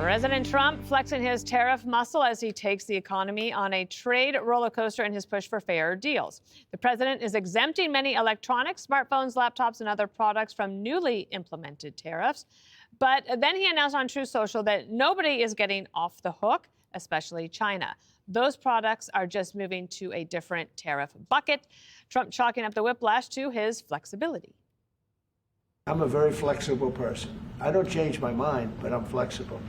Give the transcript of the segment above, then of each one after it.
President Trump flexing his tariff muscle as he takes the economy on a trade roller coaster in his push for fairer deals. The president is exempting many electronics, smartphones, laptops, and other products from newly implemented tariffs. But then he announced on Truth Social that nobody is getting off the hook, especially China. Those products are just moving to a different tariff bucket. Trump chalking up the whiplash to his flexibility. I'm a very flexible person. I don't change my mind, but I'm flexible.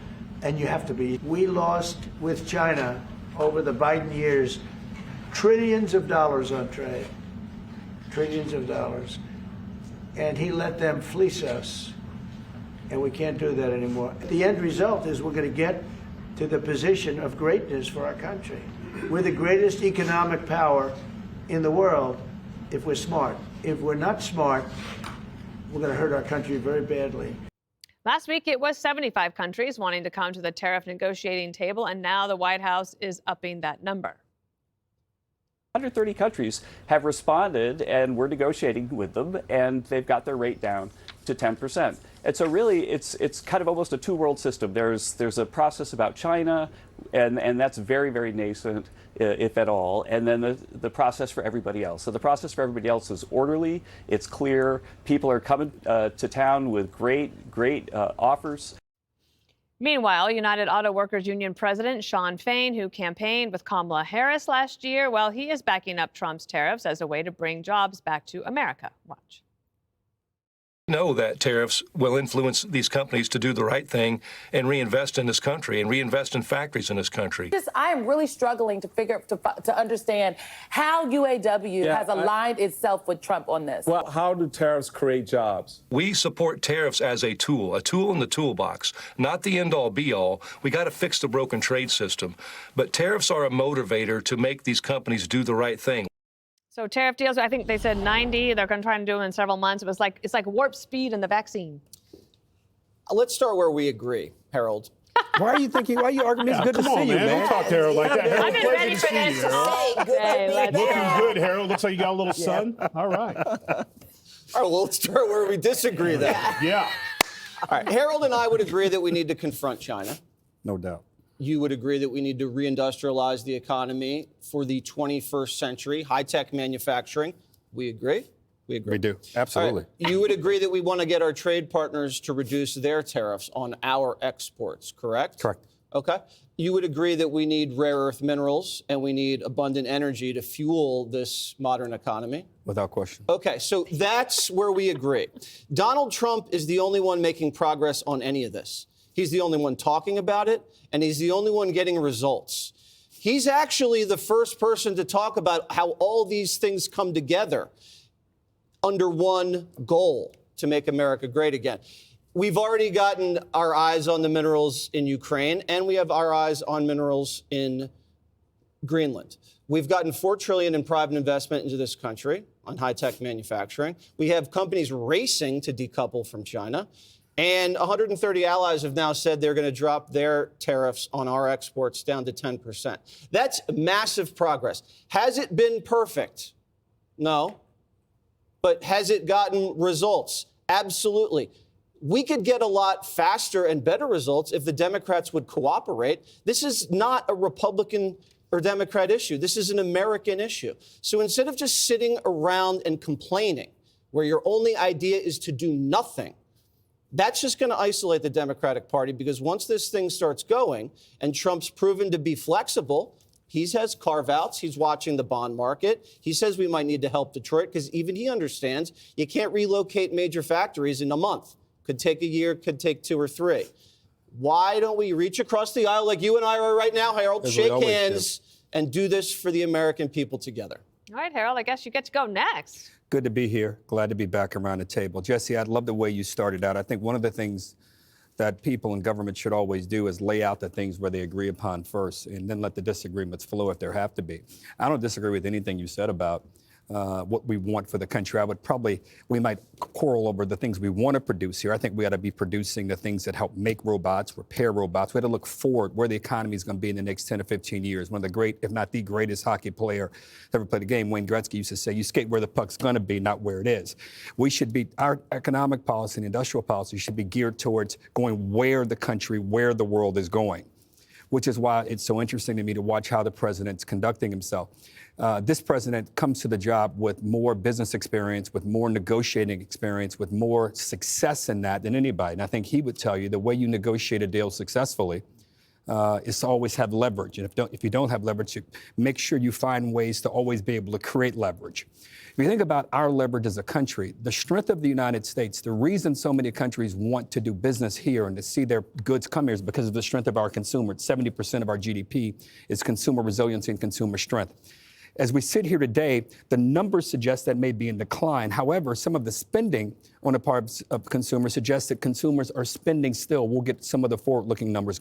And you have to be. We lost with China over the Biden years trillions of dollars on trade. Trillions of dollars. And he let them fleece us. And we can't do that anymore. The end result is we're going to get to the position of greatness for our country. We're the greatest economic power in the world if we're smart. If we're not smart, we're going to hurt our country very badly. Last week, it was 75 countries wanting to come to the tariff negotiating table, and now the White House is upping that number. 130 countries have responded, and we're negotiating with them, and they've got their rate down to 10%. And so really, it's kind of almost a two-world system. There's a process about China, and that's very, very nascent, if at all, and then the process for everybody else. So the process for everybody else is orderly, it's clear, people are coming to town with great offers. Meanwhile, United Auto Workers Union President Shawn Fain, who campaigned with Kamala Harris last year, well, he is backing up Trump's tariffs as a way to bring jobs back to America. Watch. Know that tariffs will influence these companies to do the right thing and reinvest in this country and reinvest in factories in this country. I am really struggling to understand how UAW has aligned itself with Trump on this. Well, how do tariffs create jobs? We support tariffs as a tool in the toolbox, not the end-all be-all. We got to fix the broken trade system. But tariffs are a motivator to make these companies do the right thing. So tariff deals, I think they said 90. They're going to try and do them in several months. It's like warp speed in the vaccine. Let's start where we agree, Harold. Why are you arguing? It's good to see you, man. Don't talk to Harold like that. Harold, I've been ready for this all day. Looking good, Harold. Looks like you got a little sun. All right. All right, well, let's start where we disagree then. Yeah. All right, Harold and I would agree that we need to confront China. No doubt. You would agree that we need to reindustrialize the economy for the 21st century, high-tech manufacturing. We agree? We agree. We do. Absolutely. Right. You would agree that we want to get our trade partners to reduce their tariffs on our exports, correct? Correct. Okay. You would agree that we need rare earth minerals and we need abundant energy to fuel this modern economy? Without question. Okay, so that's where we agree. Donald Trump is the only one making progress on any of this. He's the only one talking about it, and he's the only one getting results. He's actually the first person to talk about how all these things come together under one goal, to make America great again. We've already gotten our eyes on the minerals in Ukraine, and we have our eyes on minerals in Greenland. We've gotten $4 trillion in private investment into this country on high-tech manufacturing. We have companies racing to decouple from China. And 130 allies have now said they're going to drop their tariffs on our exports down to 10%. That's massive progress. Has it been perfect? No. But has it gotten results? Absolutely. We could get a lot faster and better results if the Democrats would cooperate. This is not a Republican or Democrat issue. This is an American issue. So instead of just sitting around and complaining, where your only idea is to do nothing, that's just going to isolate the Democratic Party, because once this thing starts going and Trump's proven to be flexible, he has carve-outs. He's watching the bond market. He says we might need to help Detroit because even he understands you can't relocate major factories in a month. Could take a year, could take 2 or 3. Why don't we reach across the aisle like you and I are right now, Harold, shake hands, and do this for the American people together? All right, Harold, I guess you get to go next. Good to be here. Glad to be back around the table. Jesse, I love the way you started out. I think one of the things that people in government should always do is lay out the things where they agree upon first and then let the disagreements flow if there have to be. I don't disagree with anything you said about what we want for the country. We might quarrel over the things we want to produce here. I think we ought to be producing the things that help make robots, repair robots. We ought to look forward where the economy is going to be in the next 10 or 15 years. One of the great, if not the greatest hockey player to ever play the game, Wayne Gretzky, used to say, you skate where the puck's going to be, not where it is. Our economic policy and industrial policy should be geared towards going where the world is going, which is why it's so interesting to me to watch how the president's conducting himself. This president comes to the job with more business experience, with more negotiating experience, with more success in that than anybody. And I think he would tell you the way you negotiate a deal successfully is to always have leverage. And if you don't have leverage, you make sure you find ways to always be able to create leverage. If you think about our leverage as a country, the strength of the United States, the reason so many countries want to do business here and to see their goods come here is because of the strength of our consumer. 70% of our GDP is consumer resiliency and consumer strength. As we sit here today, the numbers suggest that may be in decline. However, some of the spending on the part of consumers suggests that consumers are spending still. We'll get some of the forward-looking numbers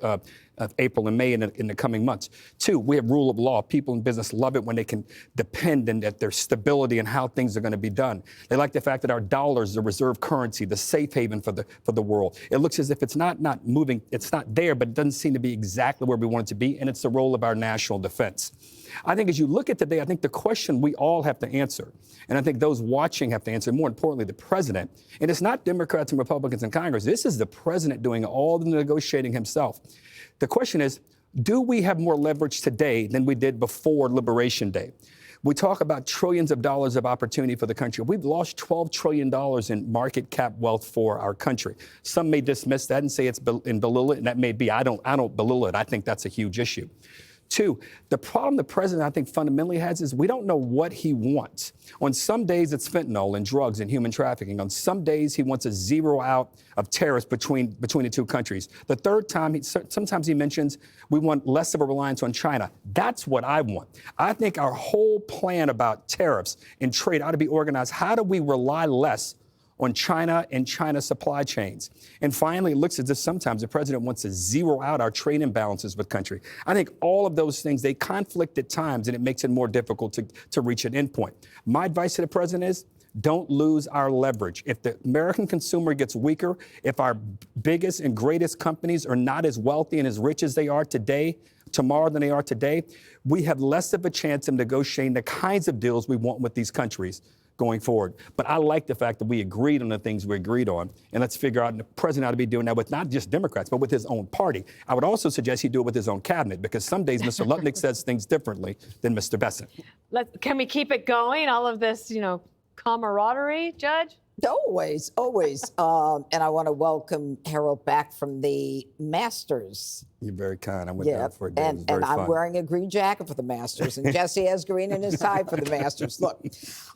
of April and May in the coming months. 2, we have rule of law. People in business love it when they can depend on their stability and how things are going to be done. They like the fact that our dollar is the reserve currency, the safe haven for the world. It looks as if it's not moving, it's not there, but it doesn't seem to be exactly where we want it to be, and it's the role of our national defense. I think as you look at today, I think the question we all have to answer, and I think those watching have to answer, more importantly, the president, and it's not Democrats and Republicans in Congress. This is the president doing all the negotiating himself. The question is, do we have more leverage today than we did before Liberation Day? We talk about trillions of dollars of opportunity for the country. We've lost $12 trillion in market cap wealth for our country. Some may dismiss that and say it's and belittle it, and that may be. I don't belittle it. I think that's a huge issue. 2, the problem the president, I think, fundamentally has is we don't know what he wants. On some days, it's fentanyl and drugs and human trafficking. On some days, he wants a zero out of tariffs between the two countries. The third time, sometimes he mentions we want less of a reliance on China. That's what I want. I think our whole plan about tariffs and trade ought to be organized. How do we rely less on China and China's supply chains? And finally, it looks as if sometimes the president wants to zero out our trade imbalances with country. I think all of those things, they conflict at times, and it makes it more difficult to reach an endpoint. My advice to the president is, don't lose our leverage. If the American consumer gets weaker, if our biggest and greatest companies are not as wealthy and as rich as they are tomorrow than they are today, we have less of a chance of negotiating the kinds of deals we want with these countries going forward. But I like the fact that we agreed on the things we agreed on, and let's figure out, and the president ought to be doing that with not just Democrats, but with his own party. I would also suggest he do it with his own cabinet, because some days Mr. Lutnick says things differently than Mr. Besant. Can we keep it going, all of this, camaraderie, Judge? Always, always. And I want to welcome Harold back from the Masters. You're very kind. I went down for a day. It was very I'm fun. wearing a green jacket for the Masters, and Jesse has green in his tie for the Masters. Look,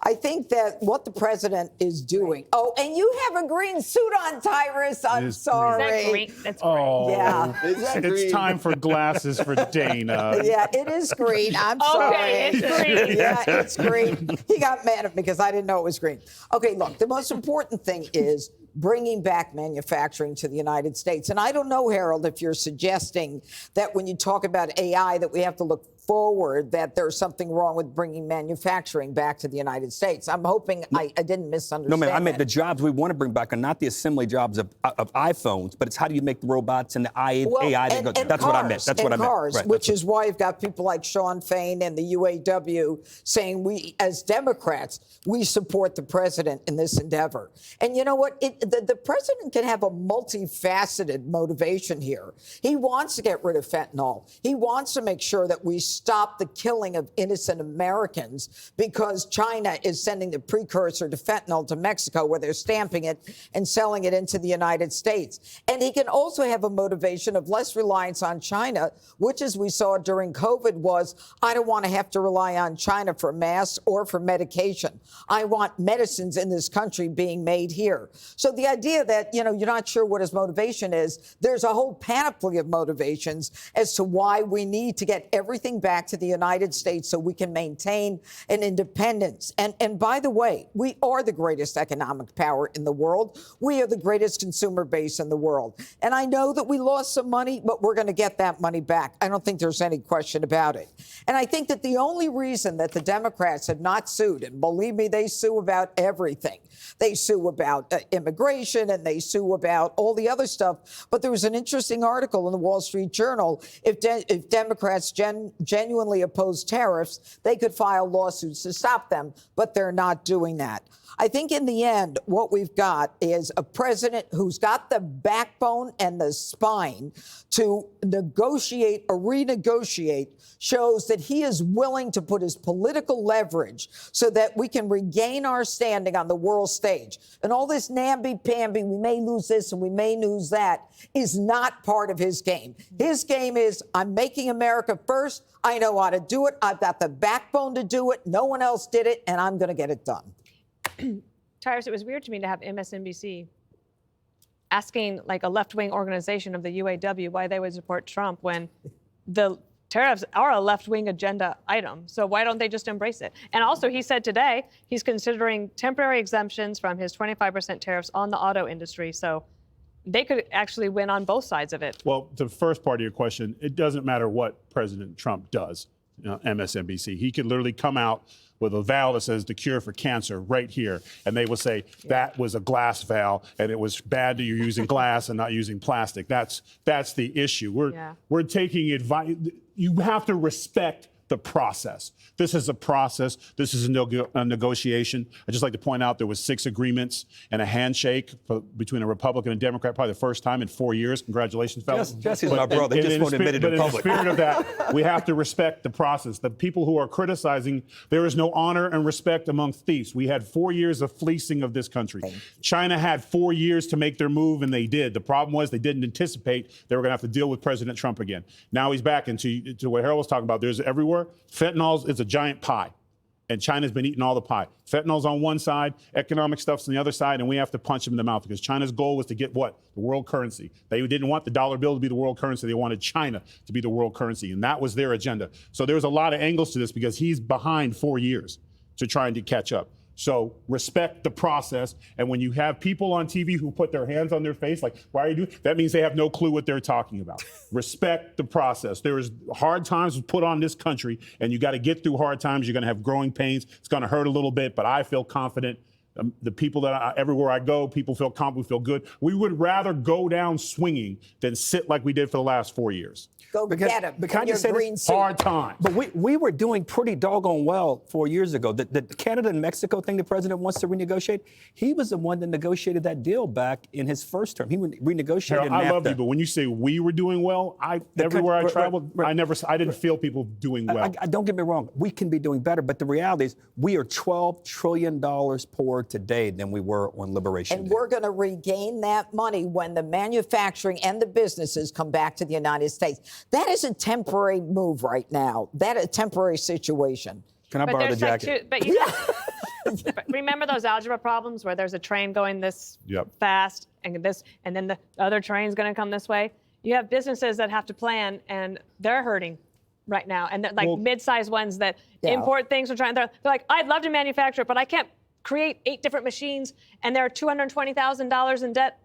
I think that what the president is doing. Oh, and you have a green suit on, Tyrus. I'm sorry. Is that green? That's green. Oh, Yeah. it's time for glasses for Dana. Yeah, it is green. I'm sorry. Okay, it's green. Yeah, it's green. He got mad at me because I didn't know it was green. Okay, look, the most important thing is bringing back manufacturing to the United States. And I don't know, Harold, if you're suggesting that when you talk about AI that we have to look forward, that there's something wrong with bringing manufacturing back to the United States. I'm hoping I didn't misunderstand. No, man, I meant that. the jobs we want to bring back are not the assembly jobs of iPhones, but it's how do you make the robots and the AI that go. That's what I meant. That's what I meant. Cars, right, which is why you've got people like Sean Fain and the UAW saying we, as Democrats, we support the president in this endeavor. And you know what? The president can have a multifaceted motivation here. He wants to get rid of fentanyl. He wants to make sure that we stop the killing of innocent Americans because China is sending the precursor to fentanyl to Mexico, where they're stamping it and selling it into the United States. And he can also have a motivation of less reliance on China, which, as we saw during COVID, was I don't want to have to rely on China for masks or for medication. I want medicines in this country being made here. So So the idea that, you're not sure what his motivation is, there's a whole panoply of motivations as to why we need to get everything back to the United States so we can maintain an independence. And by the way, we are the greatest economic power in the world. We are the greatest consumer base in the world. And I know that we lost some money, but we're going to get that money back. I don't think there's any question about it. And I think that the only reason that the Democrats have not sued, and believe me, they sue about everything. They sue about immigration and they sue about all the other stuff. But there was an interesting article in the Wall Street Journal. If Democrats genuinely oppose tariffs, they could file lawsuits to stop them, but they're not doing that. I think in the end, what we've got is a president who's got the backbone and the spine to negotiate or renegotiate, shows that he is willing to put his political leverage so that we can regain our standing on the world stage. And all this namby-pamby, we may lose this and we may lose that, is not part of his game. His game is, I'm making America first. I know how to do it. I've got the backbone to do it. No one else did it, and I'm going to get it done. Tyrus, it was weird to me to have MSNBC asking like a left-wing organization of the UAW why they would support Trump when the tariffs are a left-wing agenda item. So why don't they just embrace it? And also, he said today he's considering temporary exemptions from his 25% tariffs on the auto industry. So they could actually win on both sides of it. Well, the first part of your question, it doesn't matter what President Trump does, MSNBC. He could literally come out with a valve that says the cure for cancer right here. And they will say that was a glass valve and it was bad that you're using glass and not using plastic. That's the issue. We're taking advice. You have to respect the process. This is a process. This is a negotiation. I'd just like to point out there was 6 agreements and a handshake between a Republican and Democrat, probably the first time in 4 years. Congratulations, fellas. Jesse's my brother. He just won't admit it in public. In the spirit of that, we have to respect the process. The people who are criticizing, there is no honor and respect among thieves. We had 4 years of fleecing of this country. China had 4 years to make their move, and they did. The problem was they didn't anticipate they were going to have to deal with President Trump again. Now he's back into what Harold was talking about. There's everywhere. Fentanyl is a giant pie, and China's been eating all the pie. Fentanyl's on one side, economic stuff's on the other side, and we have to punch them in the mouth because China's goal was to get what? The world currency. They didn't want the dollar bill to be the world currency. They wanted China to be the world currency, and that was their agenda. So there's a lot of angles to this because he's behind 4 years to trying to catch up. So respect the process. And when you have people on TV who put their hands on their face, like, why are you doing? That means they have no clue what they're talking about. Respect the process. There is hard times put on this country, and you got to get through hard times. You're going to have growing pains. It's going to hurt a little bit, but I feel confident. The people everywhere I go, people feel confident, feel good. We would rather go down swinging than sit like we did for the last 4 years. Go get him. But can I just say this? Hard time. But we were doing pretty doggone well 4 years ago. The Canada and Mexico thing the president wants to renegotiate, he was the one that negotiated that deal back in his first term. He renegotiated Harold, I love you, but when you say we were doing well, everywhere I traveled, I didn't feel people doing well. Don't get me wrong. We can be doing better, but the reality is we are $12 trillion poorer today than we were on Liberation Day. We're going to regain that money when the manufacturing and the businesses come back to the United States. That is a temporary move right now. That is a temporary situation. Can I borrow the jacket? But remember those algebra problems where there's a train going this fast and then the other train's going to come this way? You have businesses that have to plan, and they're hurting right now. And like mid-sized ones that import things, they're like, I'd love to manufacture it, but I can't create 8 different machines, and they're $220,000 in debt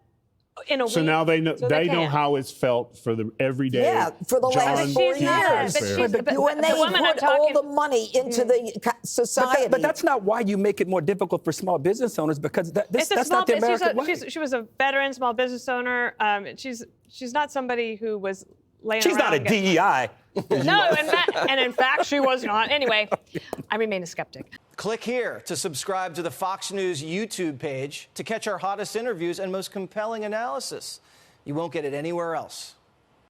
in a week. So now they know how it's felt for the everyday. Yeah, for the last 4 years. When they put all the money into the society. But that's not why you make it more difficult for small business owners, because that's not the American way. She was a veteran small business owner. She's not somebody who was laying She's around. not a DEI. No, and in fact, she was not. Anyway, I remain a skeptic. Click here to subscribe to the Fox News YouTube page to catch our hottest interviews and most compelling analysis. You won't get it anywhere else.